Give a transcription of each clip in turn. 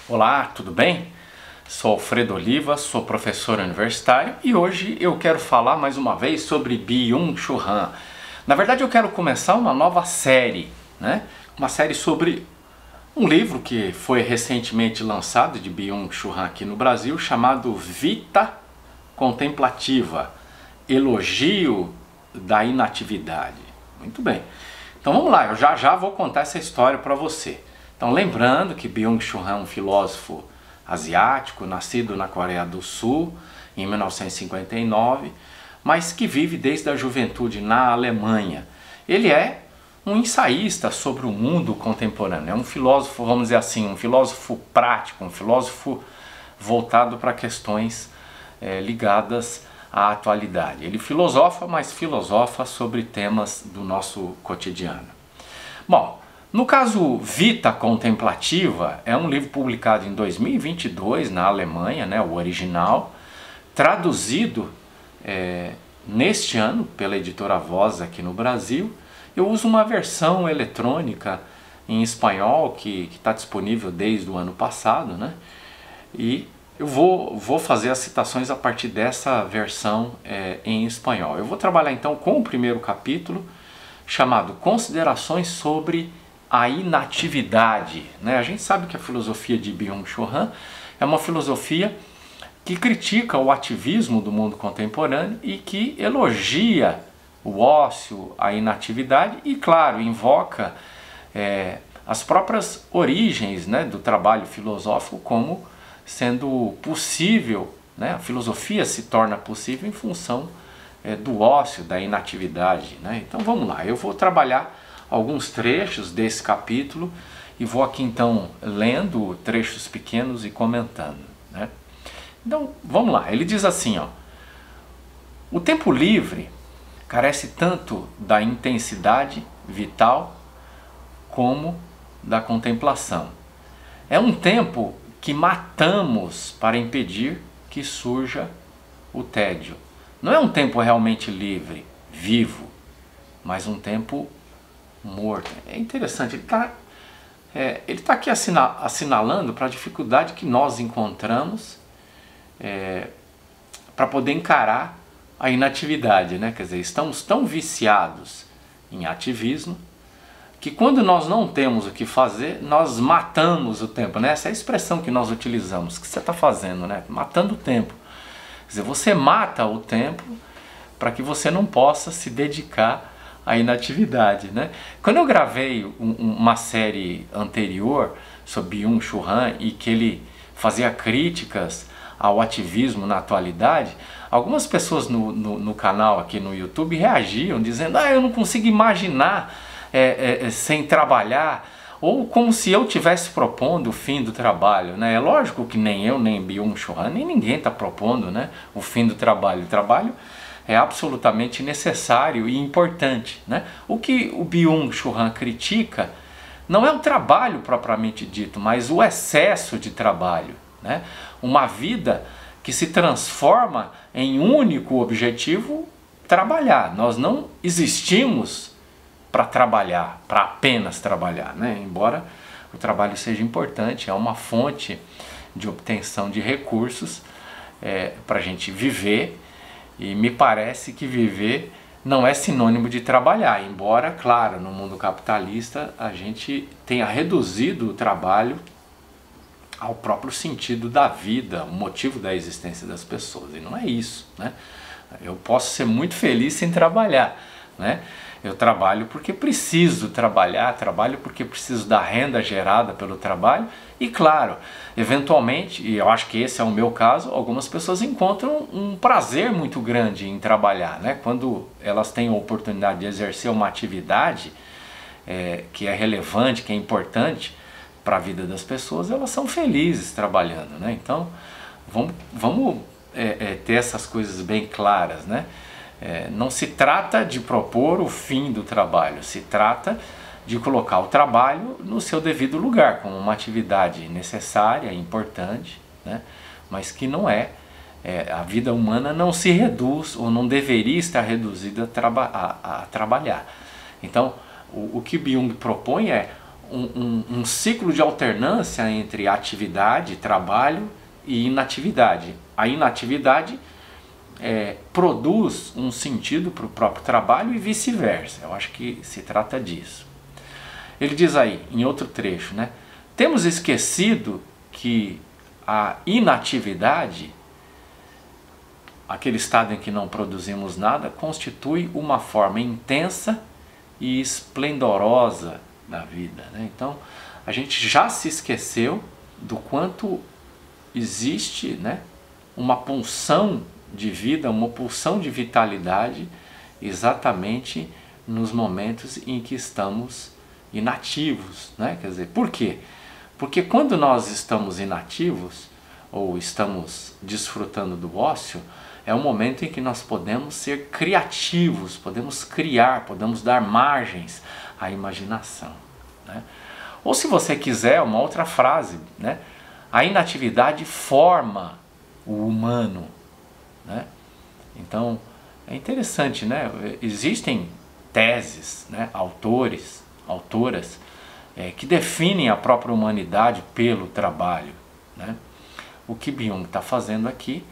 Olá, tudo bem? Sou Alfredo Oliva, sou professor universitário e hoje eu quero falar mais uma vez sobre Byung-Chul Han. Na verdade eu quero começar uma nova série, né? Uma série sobre um livro que foi recentemente lançado de Byung-Chul Han aqui no Brasil, chamado Vita Contemplativa, Elogio da Inatividade. Muito bem, então vamos lá, eu já vou contar essa história para você. Então lembrando que Byung-Chul Han é um filósofo asiático, nascido na Coreia do Sul em 1959, mas que vive desde a juventude na Alemanha. Ele é um ensaísta sobre o mundo contemporâneo, é um filósofo, vamos dizer assim, um filósofo prático, um filósofo voltado para questões ligadas à atualidade. Ele filosofa, mas filosofa sobre temas do nosso cotidiano. Bom, no caso Vita Contemplativa, é um livro publicado em 2022 na Alemanha, né, o original, traduzido neste ano pela editora Voz aqui no Brasil. Eu uso uma versão eletrônica em espanhol que está disponível desde o ano passado, né? E eu vou fazer as citações a partir dessa versão em espanhol. Eu vou trabalhar então com o primeiro capítulo, chamado Considerações sobre a Inatividade, né? A gente sabe que a filosofia de Byung-Chul Han é uma filosofia que critica o ativismo do mundo contemporâneo e que elogia o ócio, a inatividade e, claro, invoca as próprias origens, né, do trabalho filosófico como sendo possível, né? A filosofia se torna possível em função do ócio, da inatividade, né? Então vamos lá, eu vou trabalhar alguns trechos desse capítulo e vou aqui então lendo trechos pequenos e comentando, né? Então vamos lá, ele diz assim, ó: o tempo livre carece tanto da intensidade vital como da contemplação. É um tempo que matamos para impedir que surja o tédio. Não é um tempo realmente livre, vivo, mas um tempo morto. É interessante, ele tá aqui assinalando para a dificuldade que nós encontramos para poder encarar a inatividade, né? Quer dizer, estamos tão viciados em ativismo que quando nós não temos o que fazer, nós matamos o tempo, né? Essa é a expressão que nós utilizamos. O que você está fazendo, né? Matando o tempo. Quer dizer, você mata o tempo para que você não possa se dedicar à inatividade, né? Quando eu gravei uma série anterior sobre Byung-Chul Han e que ele fazia críticas ao ativismo na atualidade, algumas pessoas no canal aqui no YouTube reagiam dizendo: eu não consigo imaginar sem trabalhar, ou como se eu estivesse propondo o fim do trabalho, né? É lógico que nem eu, nem Byung-Chul Han, nem ninguém está propondo, né, o fim do trabalho. O trabalho é absolutamente necessário e importante, né? O que o Byung-Chul Han critica não é o trabalho propriamente dito, mas o excesso de trabalho, né? Uma vida que se transforma em único objetivo trabalhar. Nós não existimos para trabalhar, para apenas trabalhar, né? Embora o trabalho seja importante, é uma fonte de obtenção de recursos para a gente viver, e me parece que viver não é sinônimo de trabalhar, embora, claro, no mundo capitalista a gente tenha reduzido o trabalho ao próprio sentido da vida, o motivo da existência das pessoas, e não é isso, né? Eu posso ser muito feliz sem trabalhar, né? Eu trabalho porque preciso trabalhar, trabalho porque preciso da renda gerada pelo trabalho e, claro, eventualmente, e eu acho que esse é o meu caso, algumas pessoas encontram um prazer muito grande em trabalhar, né? Quando elas têm a oportunidade de exercer uma atividade que é relevante, que é importante para a vida das pessoas, elas são felizes trabalhando, né? Então, vamos ter essas coisas bem claras, né? Não se trata de propor o fim do trabalho, se trata de colocar o trabalho no seu devido lugar, como uma atividade necessária, importante, né? Mas que não a vida humana não se reduz, ou não deveria estar reduzida a trabalhar. Então, o que Byung propõe é um ciclo de alternância entre atividade, trabalho e inatividade. A inatividade produz um sentido para o próprio trabalho e vice-versa. Eu acho que se trata disso. Ele diz aí, em outro trecho, né? Temos esquecido que a inatividade, aquele estado em que não produzimos nada, constitui uma forma intensa e esplendorosa da vida, né? Então, a gente já se esqueceu do quanto existe, né, uma pulsão de vida, uma pulsão de vitalidade exatamente nos momentos em que estamos inativos, né? Quer dizer, por quê? Porque quando nós estamos inativos ou estamos desfrutando do ócio, é um momento em que nós podemos ser criativos, podemos criar, podemos dar margens à imaginação, né? Ou se você quiser, uma outra frase, né? A inatividade forma o humano, né? Então, é interessante, né? Existem teses, né? Autores, autoras, que definem a própria humanidade pelo trabalho, né? O que Byung está fazendo aqui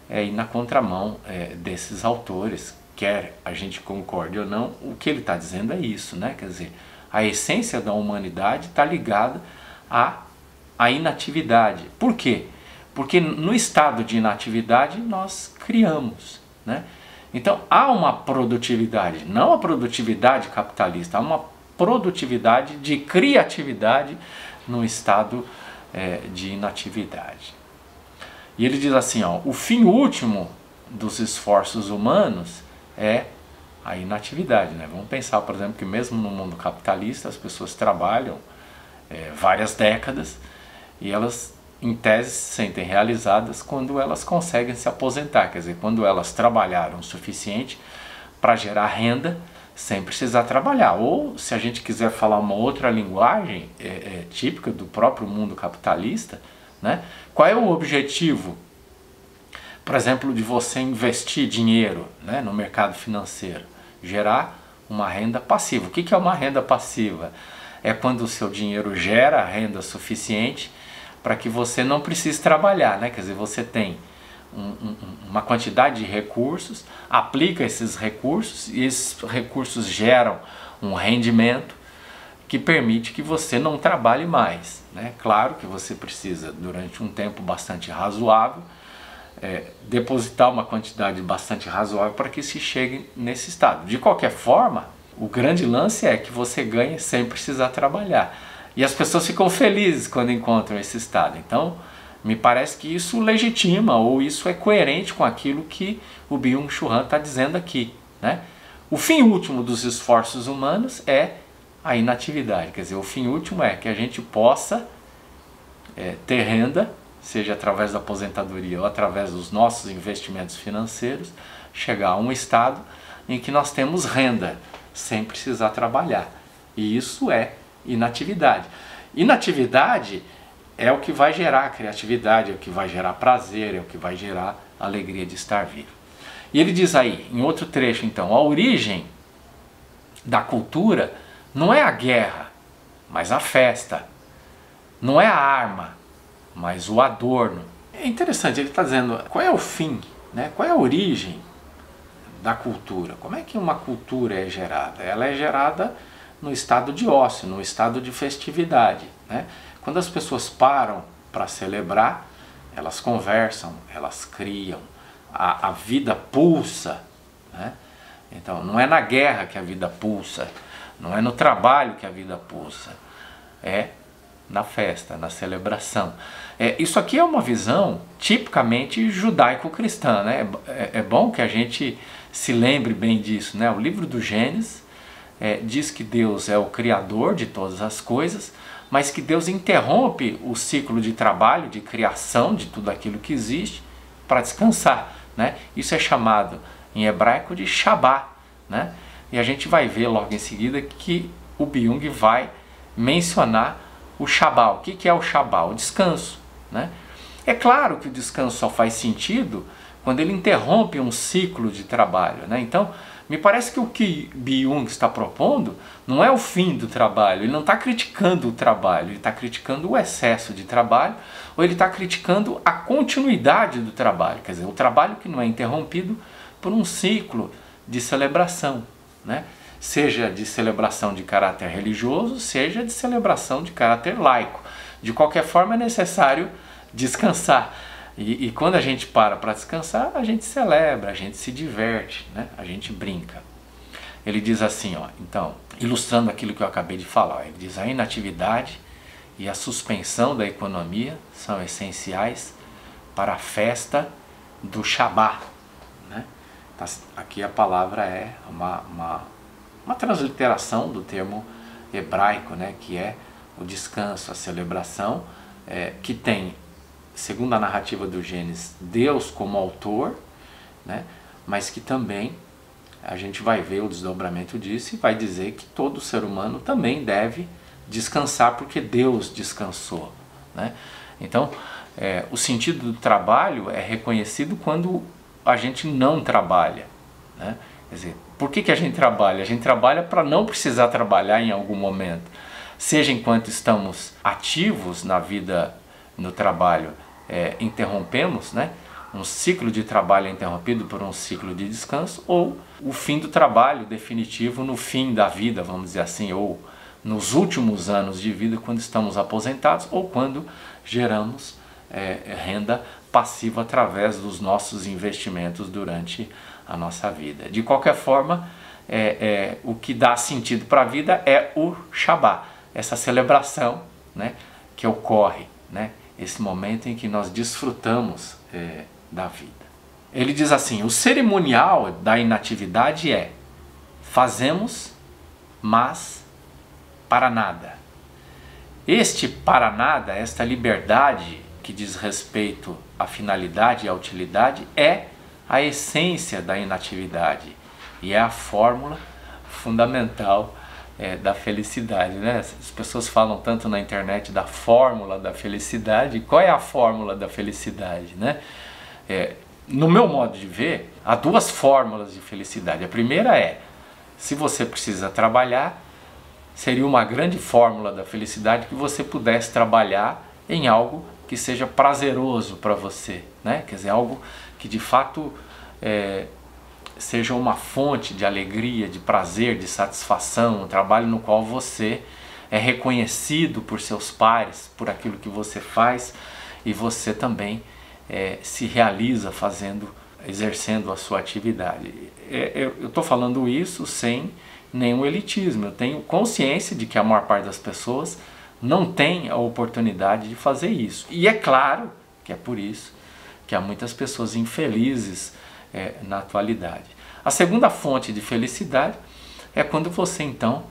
é ir na contramão desses autores, quer a gente concorde ou não, o que ele está dizendo é isso, né? Quer dizer, a essência da humanidade está ligada à inatividade. Por quê? Porque no estado de inatividade nós criamos, né? Então há uma produtividade, não a produtividade capitalista, há uma produtividade de criatividade no estado de inatividade. E ele diz assim, ó, o fim último dos esforços humanos é a inatividade, né? Vamos pensar, por exemplo, que mesmo no mundo capitalista as pessoas trabalham várias décadas e elas, em tese, se sentem realizadas quando elas conseguem se aposentar, quer dizer, quando elas trabalharam o suficiente para gerar renda sem precisar trabalhar. Ou, se a gente quiser falar uma outra linguagem típica do próprio mundo capitalista, né? Qual é o objetivo, por exemplo, de você investir dinheiro, né, no mercado financeiro? Gerar uma renda passiva. O que é uma renda passiva? É quando o seu dinheiro gera renda suficiente para que você não precise trabalhar, né? Quer dizer, você tem uma quantidade de recursos, aplica esses recursos e esses recursos geram um rendimento que permite que você não trabalhe mais, né? Claro que você precisa, durante um tempo bastante razoável, depositar uma quantidade bastante razoável para que se chegue nesse estado. De qualquer forma, o grande lance é que você ganhe sem precisar trabalhar. E as pessoas ficam felizes quando encontram esse estado. Então, me parece que isso legitima, ou isso é coerente com aquilo que o Byung-Chul Han está dizendo aqui, né? O fim último dos esforços humanos é a inatividade. Quer dizer, o fim último é que a gente possa ter renda, seja através da aposentadoria ou através dos nossos investimentos financeiros, chegar a um estado em que nós temos renda, sem precisar trabalhar. E isso é inatividade. Inatividade é o que vai gerar criatividade, é o que vai gerar prazer, é o que vai gerar alegria de estar vivo. E ele diz aí, em outro trecho então, a origem da cultura não é a guerra, mas a festa. Não é a arma, mas o adorno. É interessante, ele está dizendo, qual é o fim, né? Qual é a origem da cultura? Como é que uma cultura é gerada? Ela é gerada no estado de ócio, no estado de festividade, né? Quando as pessoas param para celebrar, elas conversam, elas criam, a vida pulsa, né? Então, não é na guerra que a vida pulsa, não é no trabalho que a vida pulsa, é na festa, na celebração. Isso aqui é uma visão tipicamente judaico-cristã, né? É bom que a gente se lembre bem disso, né? O livro do Gênesis diz que Deus é o criador de todas as coisas, mas que Deus interrompe o ciclo de trabalho, de criação de tudo aquilo que existe para descansar, né? Isso é chamado em hebraico de Shabá, né? E a gente vai ver logo em seguida que o Byung vai mencionar o Shabá. O que é o Shabá? O descanso, né? É claro que o descanso só faz sentido quando ele interrompe um ciclo de trabalho, né? Então, Me parece que o que Byung está propondo não é o fim do trabalho, ele não está criticando o trabalho, ele está criticando o excesso de trabalho, ou ele está criticando a continuidade do trabalho, quer dizer, o trabalho que não é interrompido por um ciclo de celebração, né? Seja de celebração de caráter religioso, seja de celebração de caráter laico. De qualquer forma é necessário descansar. E quando a gente para descansar, a gente celebra, a gente se diverte, né? A gente brinca. Ele diz assim, ó, então, ilustrando aquilo que eu acabei de falar, ele diz: a inatividade e a suspensão da economia são essenciais para a festa do Shabá, né? Aqui a palavra é uma transliteração do termo hebraico, né? Que é o descanso, a celebração, que tem, segundo a narrativa do Gênesis, Deus como autor, né? Mas que também a gente vai ver o desdobramento disso e vai dizer que todo ser humano também deve descansar porque Deus descansou, né? Então, o sentido do trabalho é reconhecido quando a gente não trabalha, né? Quer dizer, por que a gente trabalha? A gente trabalha para não precisar trabalhar em algum momento, seja enquanto estamos ativos na vida, no trabalho, interrompemos, né? Um ciclo de trabalho é interrompido por um ciclo de descanso, ou o fim do trabalho definitivo no fim da vida, vamos dizer assim, ou nos últimos anos de vida, quando estamos aposentados, ou quando geramos renda passiva através dos nossos investimentos durante a nossa vida. De qualquer forma, o que dá sentido para a vida é o Shabá, essa celebração, né, que ocorre, né, esse momento em que nós desfrutamos da vida. Ele diz assim: o cerimonial da inatividade é: fazemos, mas para nada. Este para nada, esta liberdade que diz respeito à finalidade e à utilidade, é a essência da inatividade e é a fórmula fundamental da felicidade, né? As pessoas falam tanto na internet da fórmula da felicidade. Qual é a fórmula da felicidade, né? No meu modo de ver, há duas fórmulas de felicidade. A primeira é: se você precisa trabalhar, seria uma grande fórmula da felicidade que você pudesse trabalhar em algo que seja prazeroso para você, né? Quer dizer, algo que de fato seja uma fonte de alegria, de prazer, de satisfação, um trabalho no qual você é reconhecido por seus pares, por aquilo que você faz, e você também se realiza exercendo a sua atividade. Eu estou falando isso sem nenhum elitismo, eu tenho consciência de que a maior parte das pessoas não tem a oportunidade de fazer isso. E é claro que é por isso que há muitas pessoas infelizes na atualidade. A segunda fonte de felicidade é quando você então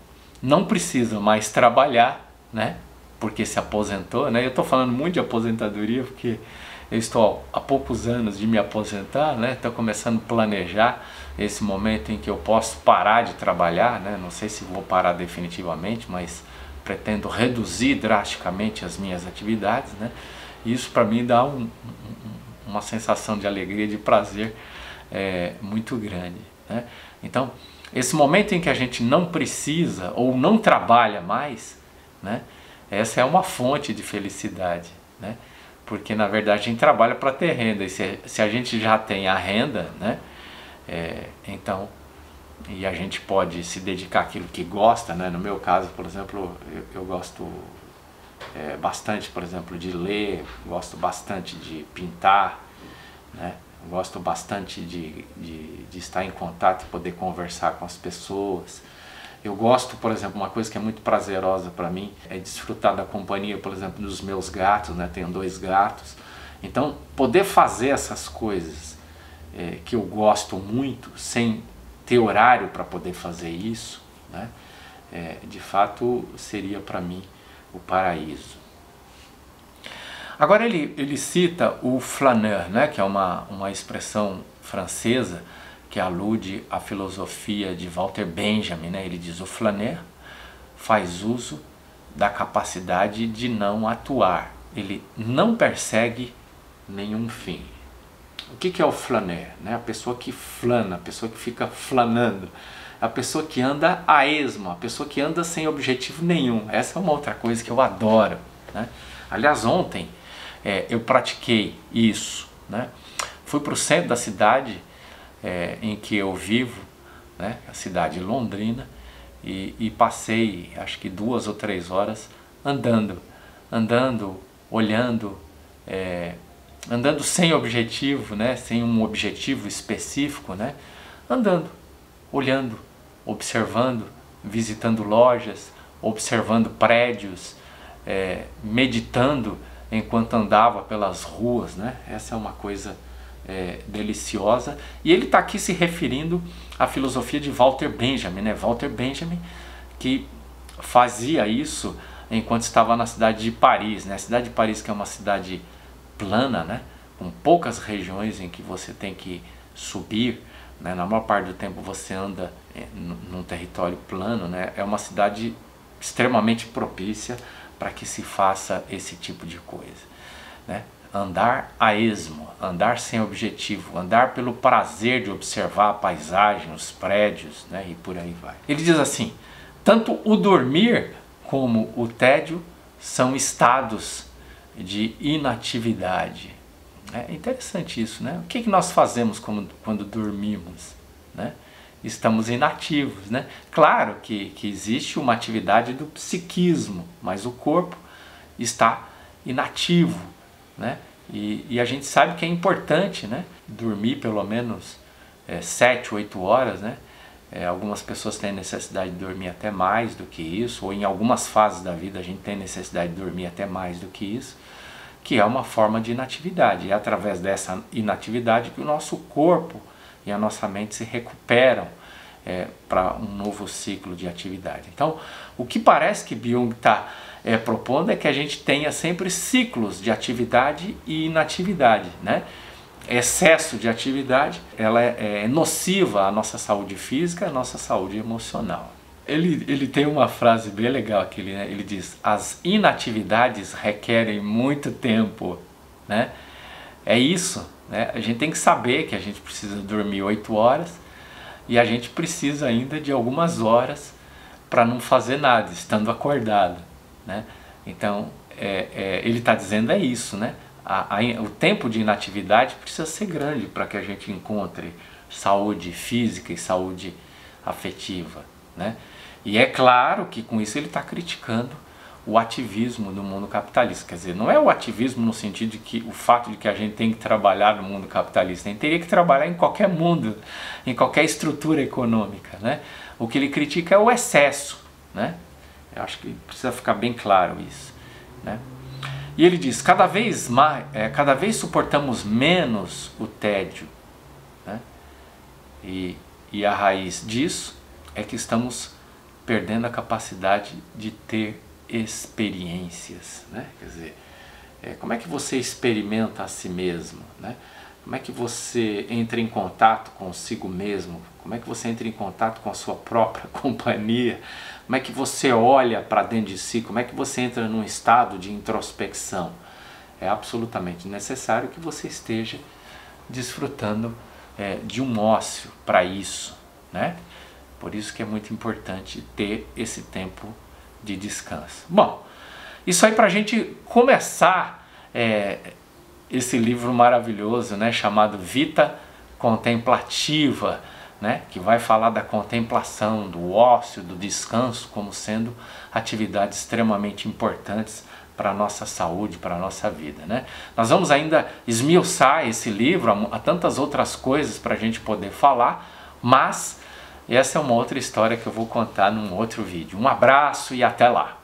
não precisa mais trabalhar, né? Porque se aposentou, né? Eu estou falando muito de aposentadoria porque eu estou há poucos anos de me aposentar, né? Estou começando a planejar esse momento em que eu posso parar de trabalhar, né? Não sei se vou parar definitivamente, mas pretendo reduzir drasticamente as minhas atividades, né? E isso para mim dá uma sensação de alegria, de prazer muito grande, né? Então, esse momento em que a gente não precisa ou não trabalha mais, né? Essa é uma fonte de felicidade, né? Porque na verdade a gente trabalha para ter renda, e se a gente já tem a renda, né? Então, e a gente pode se dedicar àquilo que gosta, né? No meu caso, por exemplo, eu gosto bastante, por exemplo, de ler, gosto bastante de pintar, né? Gosto bastante de estar em contato e poder conversar com as pessoas. Eu gosto, por exemplo, uma coisa que é muito prazerosa para mim é desfrutar da companhia, por exemplo, dos meus gatos, né? Tenho 2 gatos. Então, poder fazer essas coisas que eu gosto muito, sem ter horário para poder fazer isso, né? De fato seria para mim o paraíso. Agora ele cita o flâneur, né, que é uma expressão francesa que alude à filosofia de Walter Benjamin, né? Ele diz: o flâneur faz uso da capacidade de não atuar, ele não persegue nenhum fim. O que é o flâner? Né? A pessoa que flana, a pessoa que fica flanando, a pessoa que anda a esmo, a pessoa que anda sem objetivo nenhum. Essa é uma outra coisa que eu adoro, né? Aliás, ontem eu pratiquei isso, né? Fui para o centro da cidade em que eu vivo, né? A cidade de Londrina, e passei acho que 2 ou 3 horas andando, olhando, andando sem objetivo, né? Sem um objetivo específico, né? Andando, olhando, observando, visitando lojas, observando prédios, meditando enquanto andava pelas ruas, né? Essa é uma coisa deliciosa. E ele está aqui se referindo à filosofia de Walter Benjamin, né? Walter Benjamin, que fazia isso enquanto estava na cidade de Paris, né? A cidade de Paris, que é uma cidade plana, né? Com poucas regiões em que você tem que subir, né? Na maior parte do tempo você anda num território plano, né? É uma cidade extremamente propícia para que se faça esse tipo de coisa, né? Andar a esmo, andar sem objetivo, andar pelo prazer de observar a paisagem, os prédios, né? E por aí vai. Ele diz assim: tanto o dormir como o tédio são estados de inatividade. É interessante isso, né? O que nós fazemos quando dormimos, né? Estamos inativos, né? Claro que existe uma atividade do psiquismo, mas o corpo está inativo, né? E a gente sabe que é importante, né? Dormir pelo menos 7, 8 horas, né? Algumas pessoas têm necessidade de dormir até mais do que isso, ou em algumas fases da vida a gente tem necessidade de dormir até mais do que isso, que é uma forma de inatividade. É através dessa inatividade que o nosso corpo e a nossa mente se recuperam para um novo ciclo de atividade. Então, o que parece que Byung está propondo é que a gente tenha sempre ciclos de atividade e inatividade, né? Excesso de atividade, ela é nociva à nossa saúde física, à nossa saúde emocional. Ele tem uma frase bem legal aqui, né? Ele diz: as inatividades requerem muito tempo, né? É isso, né? A gente tem que saber que a gente precisa dormir 8 horas e a gente precisa ainda de algumas horas para não fazer nada, estando acordado, né? Então, ele está dizendo isso, né? O tempo de inatividade precisa ser grande para que a gente encontre saúde física e saúde afetiva, né? E é claro que com isso ele está criticando o ativismo do mundo capitalista. Quer dizer, não é o ativismo no sentido de que o fato de que a gente tem que trabalhar no mundo capitalista, a gente teria que trabalhar em qualquer mundo, em qualquer estrutura econômica, né? O que ele critica é o excesso, né? Eu acho que precisa ficar bem claro isso, né? E ele diz: cada vez suportamos menos o tédio, né? E a raiz disso é que estamos perdendo a capacidade de ter experiências, né? Quer dizer, como é que você experimenta a si mesmo, né? Como é que você entra em contato consigo mesmo? Como é que você entra em contato com a sua própria companhia? Como é que você olha para dentro de si? Como é que você entra num estado de introspecção? É absolutamente necessário que você esteja desfrutando de um ócio para isso, né? Por isso que é muito importante ter esse tempo de descanso. Bom, isso aí para a gente começar esse livro maravilhoso, né, chamado Vita Contemplativa, né, que vai falar da contemplação, do ócio, do descanso como sendo atividades extremamente importantes para a nossa saúde, para a nossa vida, né? Nós vamos ainda esmiuçar esse livro, há tantas outras coisas para a gente poder falar, mas essa é uma outra história que eu vou contar num outro vídeo. Um abraço e até lá!